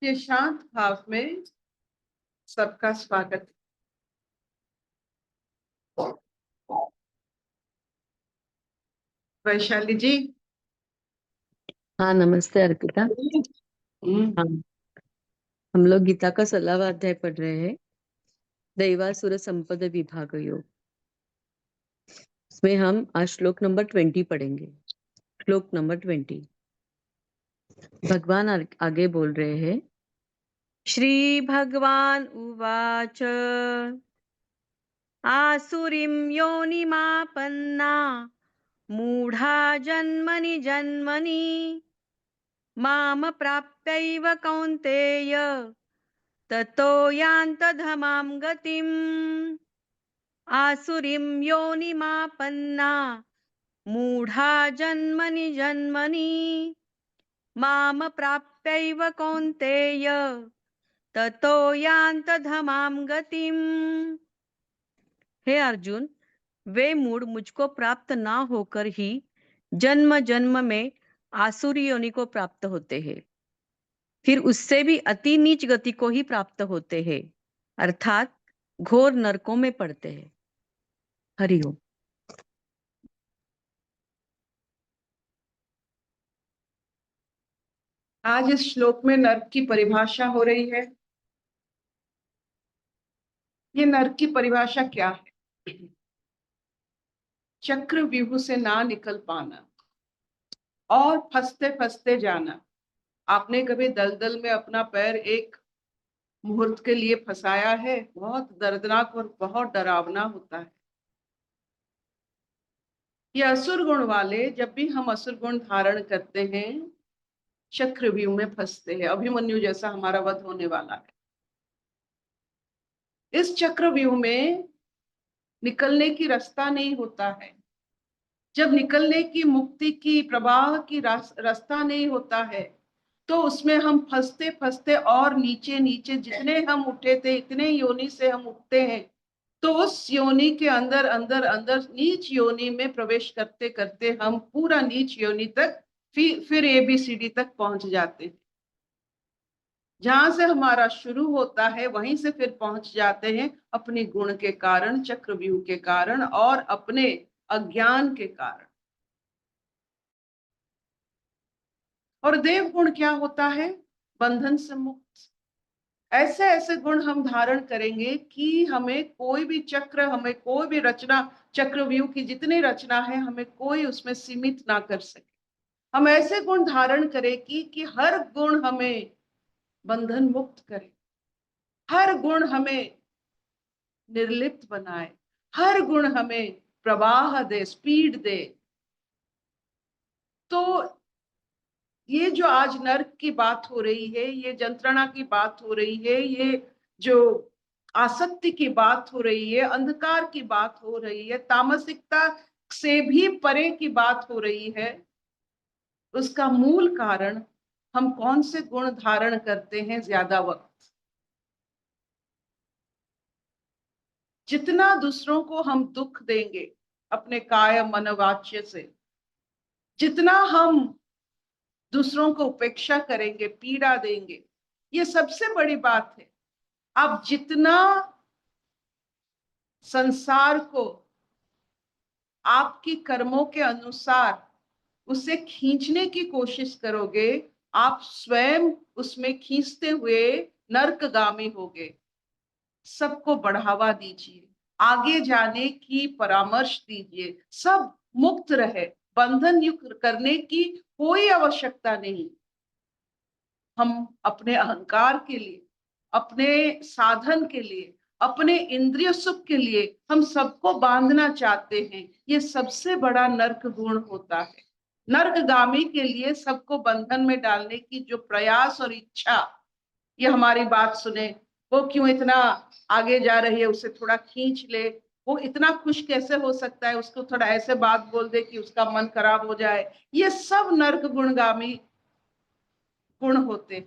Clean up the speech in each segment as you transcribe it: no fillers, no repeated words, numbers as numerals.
ये शांत भाव में सबका स्वागत। वैशाली जी। हाँ, नमस्ते अर्पिता। हाँ, हम लोग गीता का 16वां अध्याय पढ़ रहे हैं, दैवासुर संपद विभाग योग। इसमें हम आज श्लोक नंबर 20 पढ़ेंगे। श्लोक नंबर 20। भगवान आगे बोल रहे हैं। श्री भगवान उवाच आसुरीं योनिमापन्ना मूढ़ा जन्मनि जन्मनि माम प्राप्तैव कौन्तेय ततो यान्तधमां गतिम्। आसुरीं योनिमापन्ना मूढ़ा जन्मनि जन्मनि माम प्राप्तैव कौन्तेय ततो यान्तधमां गतिम्। हे अर्जुन, वे मूढ़ मुझको प्राप्त ना होकर ही जन्म जन्म में आसुरी योनि को प्राप्त होते हैं, फिर उससे भी अति नीच गति को ही प्राप्त होते हैं, अर्थात घोर नरकों में पड़ते हैं। हरिओम। आज इस श्लोक में नर्क की परिभाषा हो रही है। ये नर्क की परिभाषा क्या है? चक्र व्यूह से ना निकल पाना और फंसते फंसते जाना। आपने कभी दलदल में अपना पैर एक मुहूर्त के लिए फंसाया है? बहुत दर्दनाक और बहुत डरावना होता है। ये असुर गुण वाले, जब भी हम असुर गुण धारण करते हैं, चक्रव्यूह में फंसते हैं। अभिमन्यु जैसा हमारा वध होने वाला है। इस चक्रव्यूह में निकलने की रास्ता नहीं होता है। जब निकलने की, मुक्ति की, प्रवाह की रास्ता नहीं होता है, तो उसमें हम फंसते फंसते और नीचे नीचे जितने हम उठे थे इतने योनि से हम उठते हैं, तो उस योनि के अंदर अंदर अंदर नीच योनि में प्रवेश करते करते हम पूरा नीच योनि तक फिर ABCD तक पहुंच जाते हैं। जहां से हमारा शुरू होता है वहीं से फिर पहुंच जाते हैं, अपने गुण के कारण, चक्रव्यूह के कारण और अपने अज्ञान के कारण। और देव गुण क्या होता है? बंधन से मुक्त। ऐसे ऐसे गुण हम धारण करेंगे कि हमें कोई भी चक्र, हमें कोई भी रचना, चक्रव्यूह की जितनी रचना है, हमें कोई उसमें सीमित ना कर सके। हम ऐसे गुण धारण करें कि हर गुण हमें बंधन मुक्त करे, हर गुण हमें निर्लिप्त बनाए, हर गुण हमें प्रवाह दे, स्पीड दे। तो ये जो आज नर्क की बात हो रही है, ये जंत्रणा की बात हो रही है, ये जो आसक्ति की बात हो रही है, अंधकार की बात हो रही है, तामसिकता से भी परे की बात हो रही है, उसका मूल कारण हम कौन से गुण धारण करते हैं ज्यादा वक्त। जितना दूसरों को हम दुख देंगे अपने काय मन वाच्य से, जितना हम दूसरों को उपेक्षा करेंगे, पीड़ा देंगे, ये सबसे बड़ी बात है। आप जितना संसार को आपकी कर्मों के अनुसार उसे खींचने की कोशिश करोगे, आप स्वयं उसमें खींचते हुए नरकगामी होगे। सबको बढ़ावा दीजिए, आगे जाने की परामर्श दीजिए, सब मुक्त रहे, बंधन युक्त करने की कोई आवश्यकता नहीं। हम अपने अहंकार के लिए, अपने साधन के लिए, अपने इंद्रिय सुख के लिए हम सबको बांधना चाहते हैं। ये सबसे बड़ा नरक गुण होता है। नरकगामी के लिए सबको बंधन में डालने की जो प्रयास और इच्छा, ये हमारी बात सुने, वो क्यों इतना आगे जा रही है, उसे थोड़ा खींच ले, वो इतना खुश कैसे हो सकता है, उसको थोड़ा ऐसे बात बोल दे कि उसका मन खराब हो जाए, ये सब नरक गुणगामी गुण होते।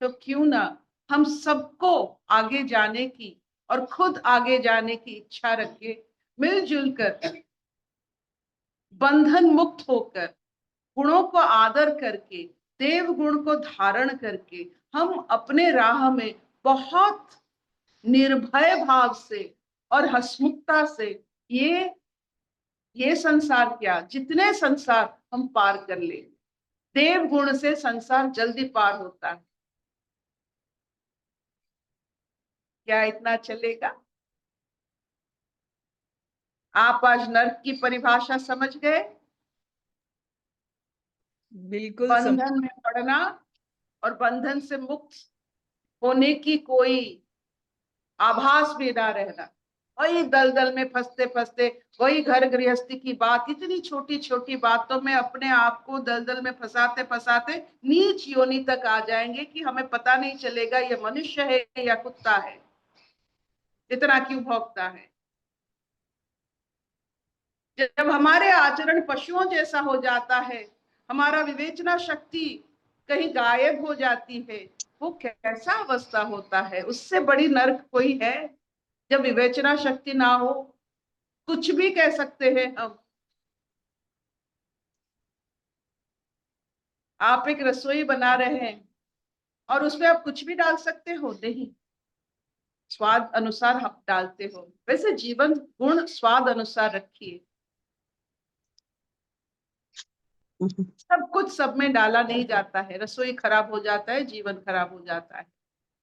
तो क्यों ना हम सबको आगे जाने की और खुद आगे जाने की इच्छा रखें, मिलजुल कर, बंधन मुक्त होकर, गुणों को आदर करके, देव गुण को धारण करके हम अपने राह में बहुत निर्भय भाव से और हंसमुखता से ये संसार क्या, जितने संसार हम पार कर ले, देव गुण से संसार जल्दी पार होता है। क्या इतना चलेगा? आप आज नर्क की परिभाषा समझ गए? बिल्कुल बंधन में पड़ना और बंधन से मुक्त होने की कोई आभास भी ना रहना, वही दलदल में फंसते फंसते, वही घर गृहस्थी की बात, इतनी छोटी छोटी बातों में अपने आप को दलदल में फंसाते फंसाते नीच योनि तक आ जाएंगे कि हमें पता नहीं चलेगा ये मनुष्य है या कुत्ता है, इतना क्यों भौंकता है। जब हमारे आचरण पशुओं जैसा हो जाता है, हमारा विवेचना शक्ति कहीं गायब हो जाती है, वो कैसा अवस्था होता है। उससे बड़ी नर्क कोई है जब विवेचना शक्ति ना हो, कुछ भी कह सकते हैं हम। आप एक रसोई बना रहे हैं और उसमें आप कुछ भी डाल सकते हो? नहीं, स्वाद अनुसार आप डालते हो। वैसे जीवन गुण स्वाद अनुसार रखिए। सब कुछ सब में डाला नहीं जाता है, रसोई खराब हो जाता है, जीवन खराब हो जाता है।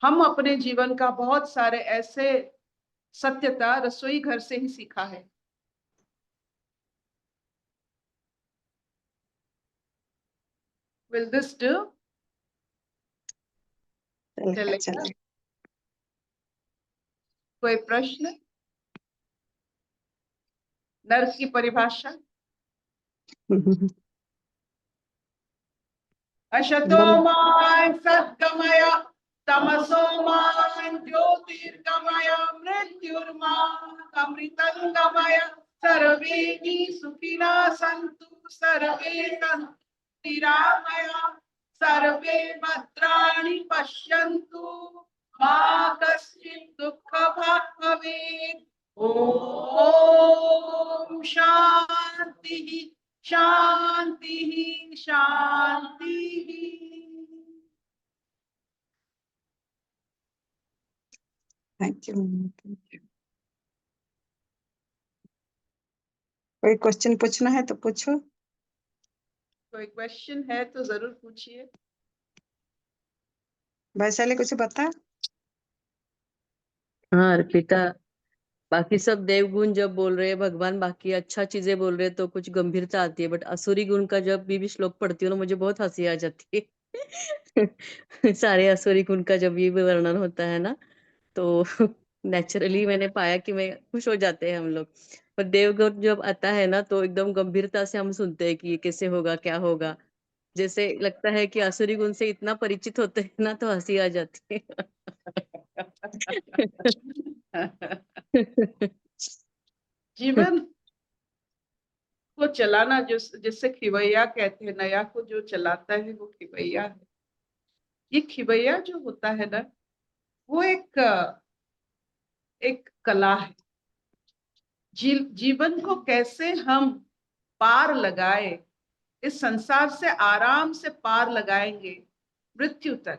हम अपने जीवन का बहुत सारे ऐसे सत्यता रसोई घर से ही सीखा है। Will this do? चलेगा? कोई प्रश्न? नर्क की परिभाषा? अशतो मां सद्गमय तमसो मां ज्योतिर्गमय मृत्युर्मां अमृतंगमय। सर्वे हि सुखिनः सन्तु सर्वे सन्तु निरामया सर्वे भद्राणि पश्यन्तु मा कश्चित् दुःखभाग् भवेत्। ओम शांति शांति शांति। Thank you. कोई क्वेश्चन पूछना है तो पूछो। कोई क्वेश्चन है तो जरूर पूछिए। वैशाली कुछ बता। हाँ अर्पिता, बाकी सब देवगुण जब बोल रहे हैं भगवान, बाकी अच्छा चीजें बोल रहे हैं तो कुछ गंभीरता आती है, बट असुरी गुण का जब भी श्लोक पढ़ती हूँ ना मुझे बहुत हंसी आ जाती है। सारे असुरी गुण का जब ये वर्णन होता है ना तो नेचुरली मैंने पाया कि मैं खुश हो जाते हैं हम लोग। पर देवगुण जब आता है ना तो एकदम गंभीरता से हम सुनते हैं कि ये कैसे होगा, क्या होगा। जैसे लगता है कि असुरी गुण से इतना परिचित होते हैं ना तो हंसी आ जाती है। जीवन को चलाना जिससे खिवैया कहते हैं, नया को जो चलाता है वो खिवैया है। ये खिवैया जो होता है ना, वो एक कला है। जीवन को कैसे हम पार लगाए, इस संसार से आराम से पार लगाएंगे मृत्यु तक,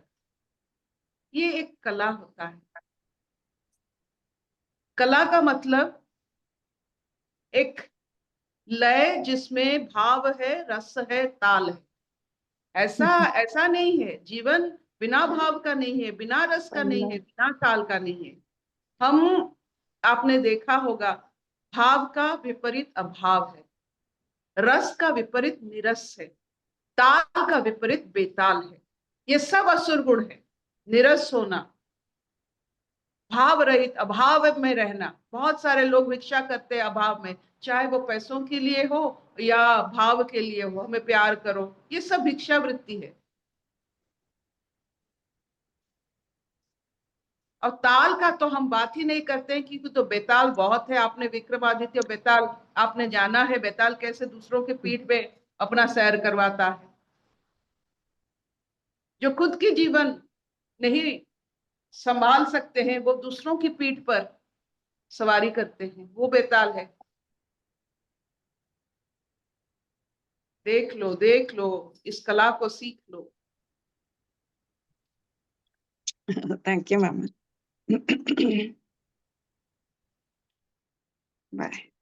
ये एक कला होता है। कला का मतलब एक लय जिसमें भाव है, रस है, ताल है। ऐसा ऐसा नहीं है जीवन बिना भाव का नहीं है, बिना रस का नहीं है, बिना ताल का नहीं है। हम, आपने देखा होगा, भाव का विपरीत अभाव है, रस का विपरीत निरस है, ताल का विपरीत बेताल है। ये सब असुर गुण है। निरस होना, भाव रहित, अभाव में रहना। बहुत सारे लोग भिक्षा करते हैं अभाव में, चाहे वो पैसों के लिए हो या भाव के लिए हो, हमें प्यार करो, ये सब भिक्षा वृत्ति है। और ताल का तो हम बात ही नहीं करते हैं, क्योंकि तो बेताल बहुत है। आपने विक्रमादित्य बेताल आपने जाना है, बेताल कैसे दूसरों के पीठ पे अपना सैर करवाता है। जो खुद की जीवन नहीं संभाल सकते हैं वो दूसरों की पीठ पर सवारी करते हैं, वो बेताल है। देख लो, देख लो, इस कला को सीख लो। Thank you ma'am. बाय।